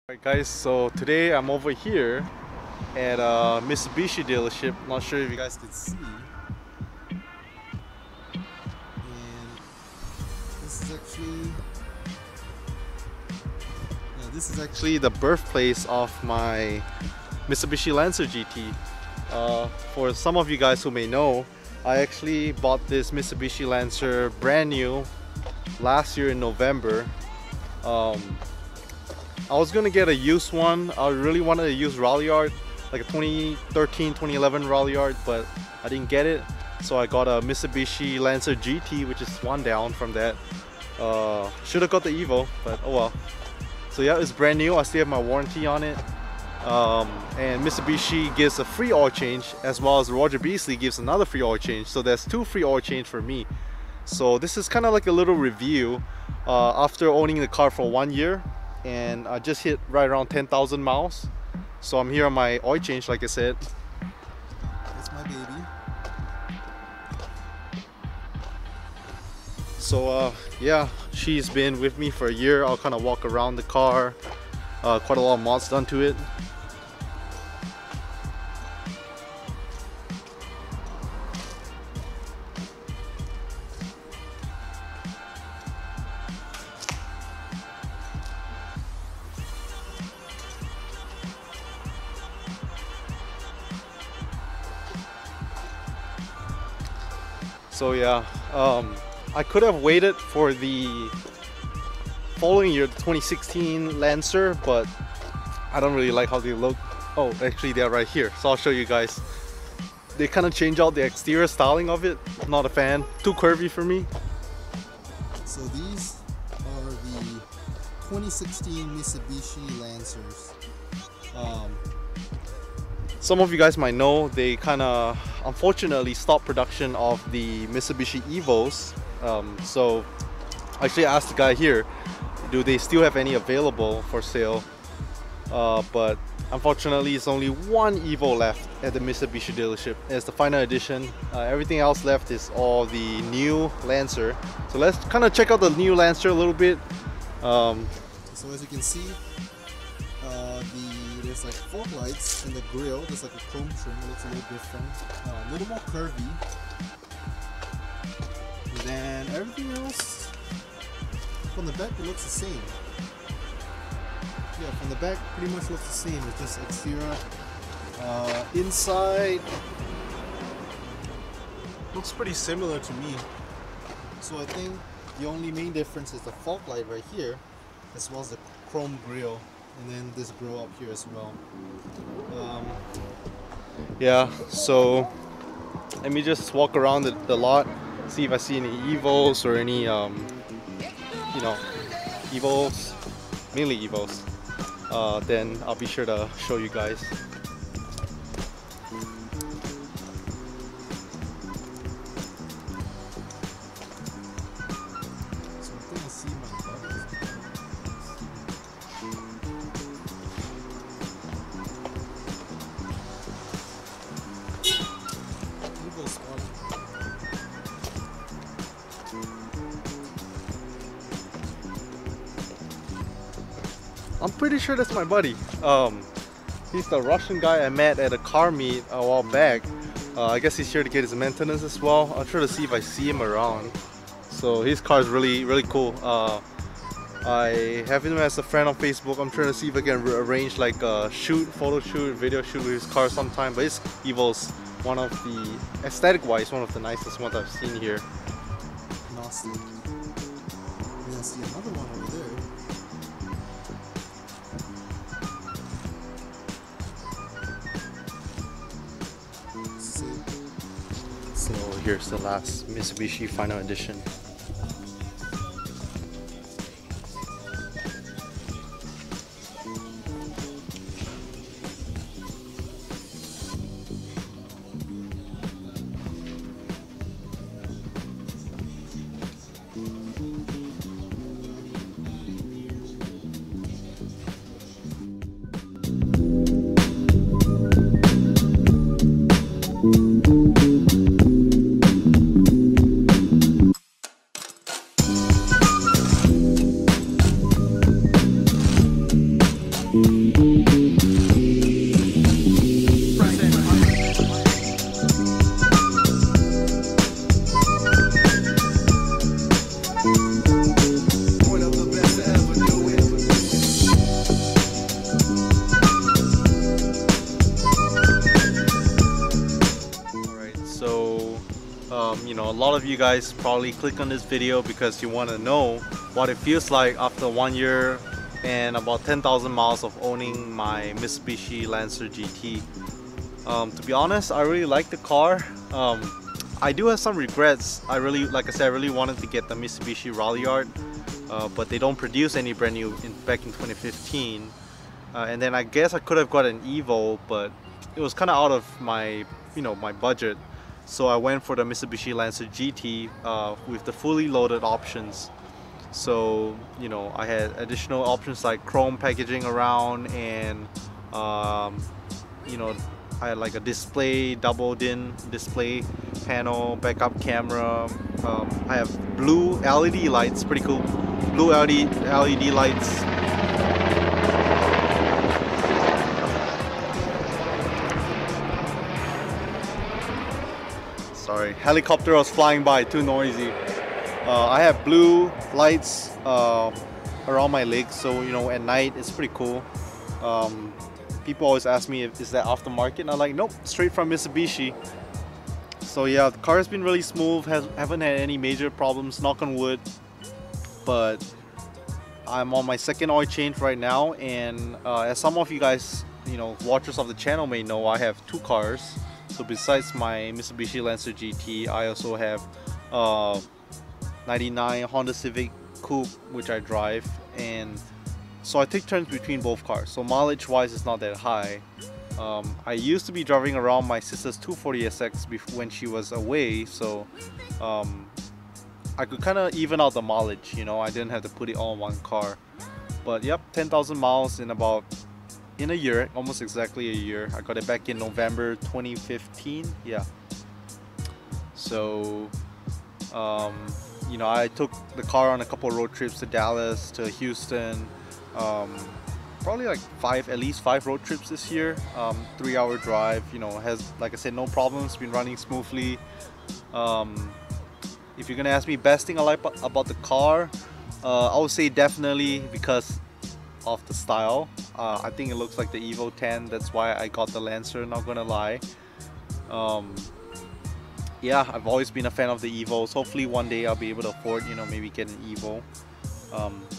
Alright guys, so today I'm over here at a Mitsubishi dealership. Not sure if you guys can see. And this is actually the birthplace of my Mitsubishi Lancer GT. For some of you guys who may know, I actually bought this Mitsubishi Lancer brand new last year in November. I was gonna get a used one. I really wanted a used Ralliart, like a 2013, 2011 Ralliart, but I didn't get it. So I got a Mitsubishi Lancer GT, which is one down from that. Should have got the Evo, but oh well. So yeah, it's brand new. I still have my warranty on it. And Mitsubishi gives a free oil change, as well as Roger Beasley gives another free oil change. So there's two free oil change for me. So this is kind of like a little review after owning the car for 1 year. And I just hit right around 10,000 miles. So I'm here on my oil change, like I said. That's my baby. So yeah, she's been with me for a year. I'll kind of walk around the car. Quite a lot of mods done to it. So yeah, I could have waited for the following year, the 2016 Lancer, but I don't really like how they look. Oh, actually they're right here, so I'll show you guys. They kind of change out the exterior styling of it. Not a fan, too curvy for me. So these are the 2016 Mitsubishi Lancers. Some of you guys might know they kind of unfortunately stopped production of the Mitsubishi Evos. So I actually asked the guy here, do they still have any available for sale? But unfortunately it's only one Evo left at the Mitsubishi dealership. It's the final edition. Everything else left is all the new Lancer. So let's kind of check out the new Lancer a little bit. So as you can see, there's like fog lights in the grille. There's like a chrome trim. It looks a little different, a little more curvy. And then everything else from the back, it looks the same. Yeah, from the back pretty much looks the same. It's just exterior. Inside looks pretty similar to me. So I think the only main difference is the fog light right here, as well as the chrome grille, and then this grille up here as well. Yeah, so let me just walk around the lot, see if I see any Evos or any you know, Evos, mainly Evos. Then I'll be sure to show you guys. So I think I see my buttons. Evo spot. I'm pretty sure that's my buddy. He's the Russian guy I met at a car meet a while back. I guess he's here to get his maintenance as well. I'll try to see if I see him around. So his car is really cool. I have him as a friend on Facebook. I'm trying to see if I can arrange like a photo shoot, video shoot with his car sometime. But his Evo's one of the, aesthetic-wise, one of the nicest ones I've seen here. Nasty. And I see another one over there. So here's the last Mitsubishi Final Edition. You know, a lot of you guys probably click on this video because you want to know what it feels like after 1 year and about 10,000 miles of owning my Mitsubishi Lancer GT. To be honest, I really like the car. I do have some regrets. Like I said, I really wanted to get the Mitsubishi Ralliart, but they don't produce any brand new back in 2015. And then I guess I could have got an Evo, but it was kind of out of my, my budget. So I went for the Mitsubishi Lancer GT with the fully loaded options. So, I had additional options like chrome packaging around, and I had like a display, double DIN display panel, backup camera. I have blue LED lights, pretty cool. Blue LED lights. Sorry, helicopter was flying by, too noisy. I have blue lights around my legs, so at night it's pretty cool. People always ask me is that aftermarket, and I'm like, nope, straight from Mitsubishi. So yeah, the car has been really smooth, haven't had any major problems, knock on wood. But I'm on my second oil change right now, and as some of you guys, watchers of the channel may know, I have two cars. So besides my Mitsubishi Lancer GT, I also have 99 Honda Civic Coupe, which I drive, and so I take turns between both cars. So mileage wise, it's not that high. I used to be driving around my sister's 240SX when she was away, so I could kind of even out the mileage. I didn't have to put it all in one car. But yep, 10,000 miles in a year, almost exactly a year. I got it back in November 2015. Yeah. So I took the car on a couple of road trips to Dallas, to Houston, probably like at least five road trips this year. 3-hour drive, has, like I said, no problems, been running smoothly. If you're gonna ask me best thing I like about the car, I would say definitely because of the style. I think it looks like the Evo 10. That's why I got the Lancer, not gonna lie. Yeah, I've always been a fan of the Evos. Hopefully one day I'll be able to afford, maybe get an Evo.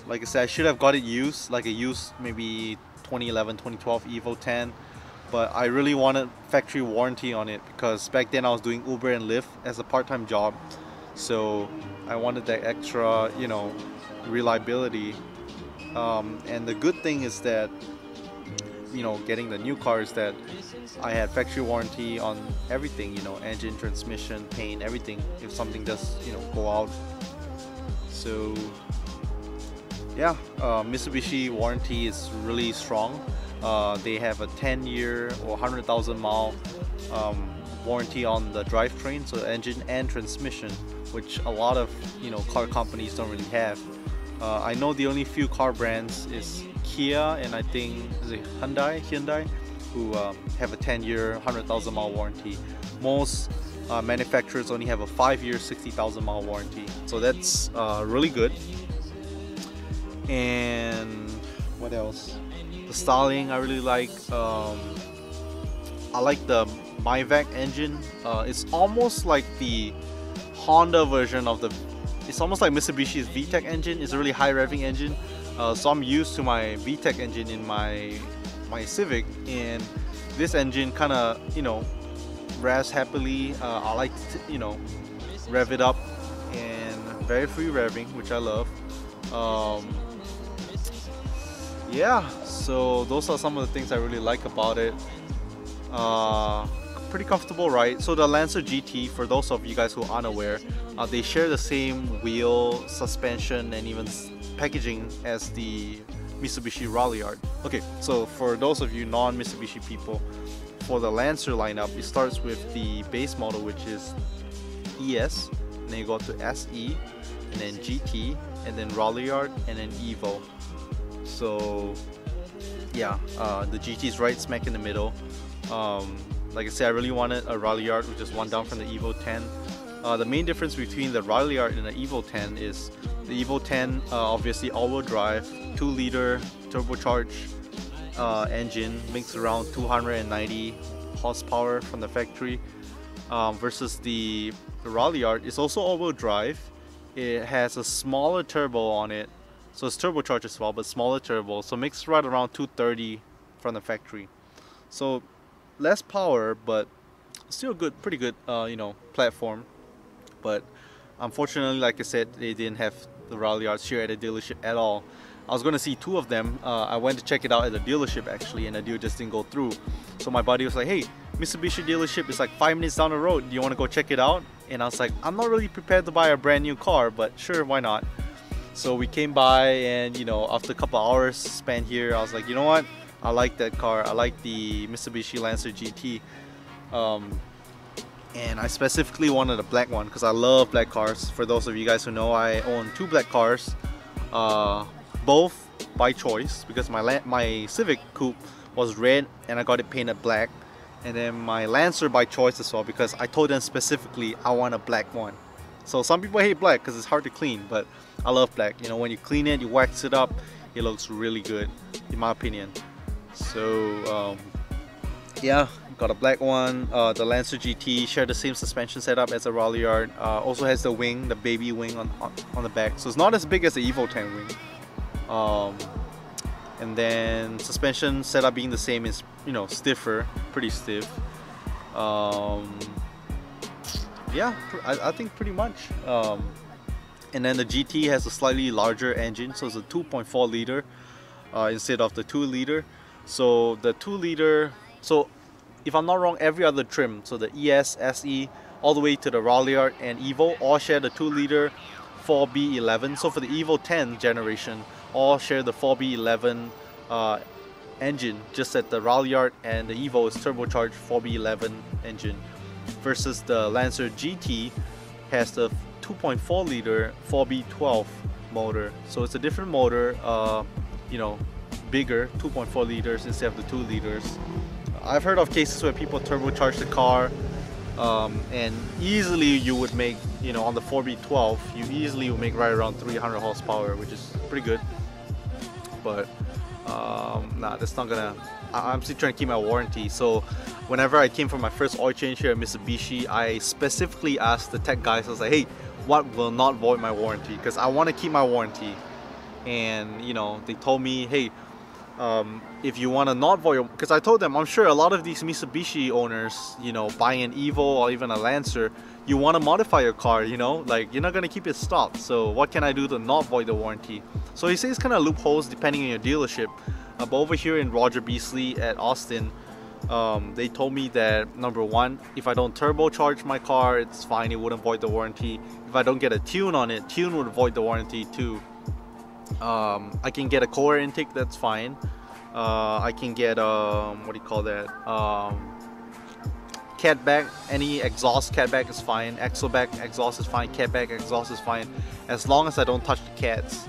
Like I said, I should have got it used, like a used maybe 2011, 2012 Evo 10. But I really wanted factory warranty on it because back then I was doing Uber and Lyft as a part-time job. So I wanted that extra, reliability. And the good thing is that, getting the new car is that I had factory warranty on everything, engine, transmission, paint, everything, if something does, go out. So yeah, Mitsubishi warranty is really strong. They have a 10-year or 100,000 mile warranty on the drivetrain, so engine and transmission, which a lot of car companies don't really have. I know the only few car brands is Kia and I think is it Hyundai, who have a 10-year 100,000 mile warranty. Most manufacturers only have a 5-year 60,000 mile warranty, so that's really good. And what else? The styling I really like. I like the Mavic engine. It's almost like the Honda version of it's almost like Mitsubishi's VTEC engine. It's a really high revving engine. So I'm used to my VTEC engine in my Civic, and this engine kind of revs happily. I like to rev it up, and very free revving, which I love. Yeah, so those are some of the things I really like about it. Pretty comfortable ride. So the Lancer GT, for those of you guys who aren't aware, they share the same wheel, suspension, and even packaging as the Mitsubishi Ralliart. Okay, so for those of you non-Mitsubishi people, for the Lancer lineup, it starts with the base model, which is ES, and then you go to SE, and then GT, and then Ralliart, and then Evo. So yeah, the GT is right smack in the middle. Like I said, I really wanted a Ralliart, which is one down from the Evo 10. The main difference between the Ralliart and the Evo 10 is the Evo 10 obviously all-wheel drive, 2-liter turbocharged engine, makes around 290 horsepower from the factory, versus the Ralliart is also all-wheel drive. It has a smaller turbo on it, so it's turbocharged as well, but smaller turbo, so makes right around 230 from the factory. So less power, but still good, pretty good, you know, platform. But unfortunately, like I said, they didn't have the Ralliarts here at the dealership at all. I was going to see 2 of them. I went to check it out at the dealership actually, and the deal just didn't go through. So my buddy was like, hey, Mitsubishi dealership is like 5 minutes down the road. Do you want to go check it out? And I was like, I'm not really prepared to buy a brand new car, but sure, why not? So we came by, and you know, after a couple hours spent here, I was like, you know what? I like that car. I like the Mitsubishi Lancer GT. And I specifically wanted a black one because I love black cars. For those of you guys who know, I own 2 black cars, both by choice, because my Civic Coupe was red and I got it painted black, and then my Lancer by choice as well, because I told them specifically I want a black one. So some people hate black because it's hard to clean, but I love black. You know, when you clean it, you wax it up, it looks really good, in my opinion. So yeah, got a black one. The Lancer GT share the same suspension setup as a Ralliart. Also has the wing, the baby wing on the back, so it's not as big as the Evo 10 wing. And then suspension setup being the same is, you know, stiffer, pretty stiff. Yeah, I think pretty much. And then the GT has a slightly larger engine, so it's a 2.4 liter instead of the 2 liter. So the 2 liter, so if I'm not wrong, every other trim, so the ES, SE, all the way to the Ralliart and Evo, all share the 2 liter 4B11. So for the Evo 10 generation, all share the 4B11 engine, just that the Ralliart and the Evo is turbocharged 4B11 engine, versus the Lancer GT has the 2.4 liter 4B12 motor. So it's a different motor, you know, bigger, 2.4 liters instead of the 2 liters. I've heard of cases where people turbocharge the car, and easily you would make, you know, on the 4B12, you easily would make right around 300 horsepower, which is pretty good. But nah, that's not gonna. I'm still trying to keep my warranty. So whenever I came for my first oil change here at Mitsubishi, I specifically asked the tech guys, I was like, hey, what will not void my warranty? Because I want to keep my warranty. And you know, they told me, hey, if you want to not void, because I told them, I'm sure a lot of these Mitsubishi owners, you know, buying an Evo or even a Lancer, you want to modify your car, you know, like you're not going to keep it stock. So what can I do to not void the warranty? So he says kind of loopholes depending on your dealership. But over here in Roger Beasley at Austin, they told me that number one, if I don't turbocharge my car, it's fine, it wouldn't void the warranty. If I don't get a tune on it, tune would void the warranty too. I can get a core intake, that's fine. I can get what do you call that, catback, any exhaust catback is fine, exoback exhaust is fine, catback exhaust is fine, as long as I don't touch the cats.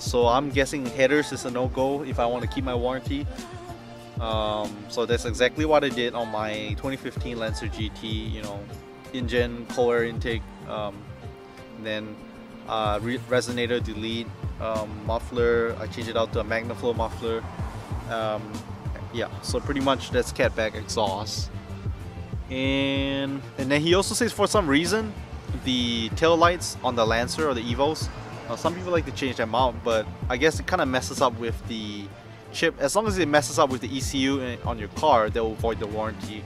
So I'm guessing headers is a no-go if I want to keep my warranty. So that's exactly what I did on my 2015 Lancer GT, you know, engine, core intake, and then resonator delete, muffler, I changed it out to a MagnaFlow muffler. Yeah, so pretty much that's catback exhaust. And then he also says for some reason the tail lights on the Lancer or the Evos, some people like to change them out, but I guess it kind of messes up with the chip. As long as it messes up with the ECU on your car, that will void the warranty.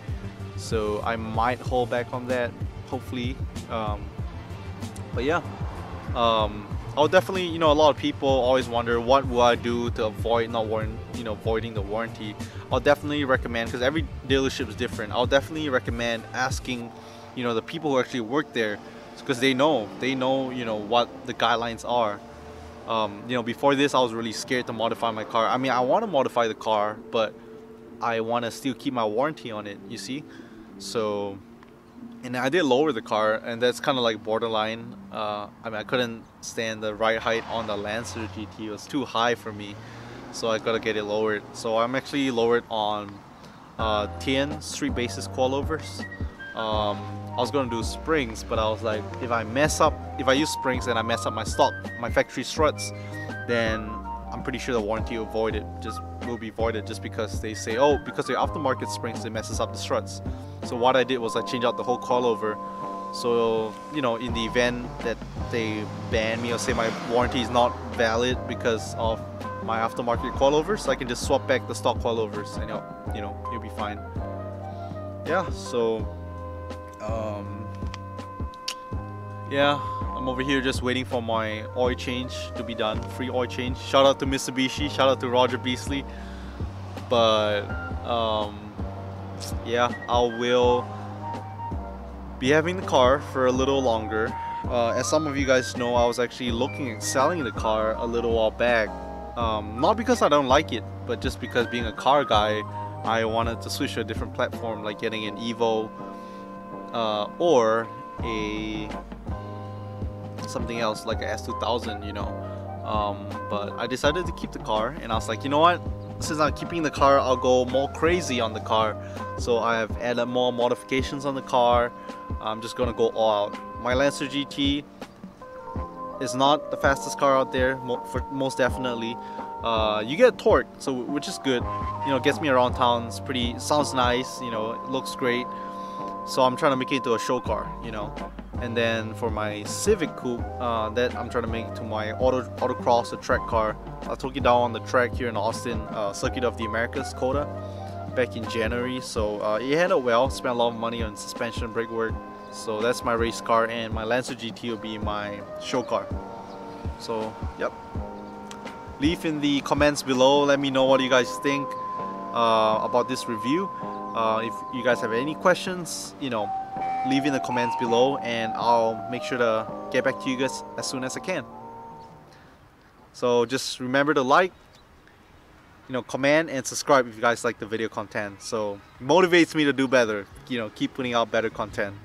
So I might hold back on that, hopefully. But yeah, I'll definitely, you know, a lot of people always wonder what will I do to avoid voiding the warranty. I'll definitely recommend, because every dealership is different, I'll definitely recommend asking, you know, the people who actually work there, because they know, you know, what the guidelines are. You know, before this I was really scared to modify my car. I mean, I want to modify the car, but I want to still keep my warranty on it, you see. So, and I did lower the car, and that's kind of like borderline. I mean, I couldn't stand the ride height on the Lancer GT. It was too high for me. so I gotta get it lowered. So I'm actually lowered on 10 street basis coilovers. I was gonna do springs, but I was like, if I use springs and I mess up my factory struts, then I'm pretty sure the warranty will be voided just because they say, oh, because they're aftermarket springs, it messes up the struts. So what I did was I changed out the whole coilover. So, you know, in the event that they ban me or say my warranty is not valid because of my aftermarket coilovers, I can just swap back the stock coilovers and you'll be fine. Yeah, so yeah, I'm over here just waiting for my oil change to be done. Free oil change. Shout out to Mitsubishi, shout out to Roger Beasley. But yeah, I will be having the car for a little longer. As some of you guys know, I was actually looking at selling the car a little while back. Not because I don't like it, but just because being a car guy, I wanted to switch to a different platform, like getting an Evo or something else like a S2000, you know. But I decided to keep the car, and I was like, you know what? Since I'm keeping the car, I'll go more crazy on the car. So I have added more modifications on the car. I'm just gonna go all out. My Lancer GT is not the fastest car out there, most definitely. You get torque, so which is good. You know, gets me around town. It's pretty, sounds nice. You know, it looks great. So I'm trying to make it into a show car, you know. And then for my Civic Coupe, that I'm trying to make it to my autocross, a track car. I took it down on the track here in Austin, Circuit of the Americas, COTA, back in January. So it handled well. Spent a lot of money on suspension and brake work. So that's my race car, and my Lancer GT will be my show car. So yep. Leave in the comments below. Let me know what you guys think about this review. If you guys have any questions, you know, leave in the comments below, and I'll make sure to get back to you guys as soon as I can. So just remember to like, you know, comment and subscribe if you guys like the video content. So it motivates me to do better, you know, keep putting out better content.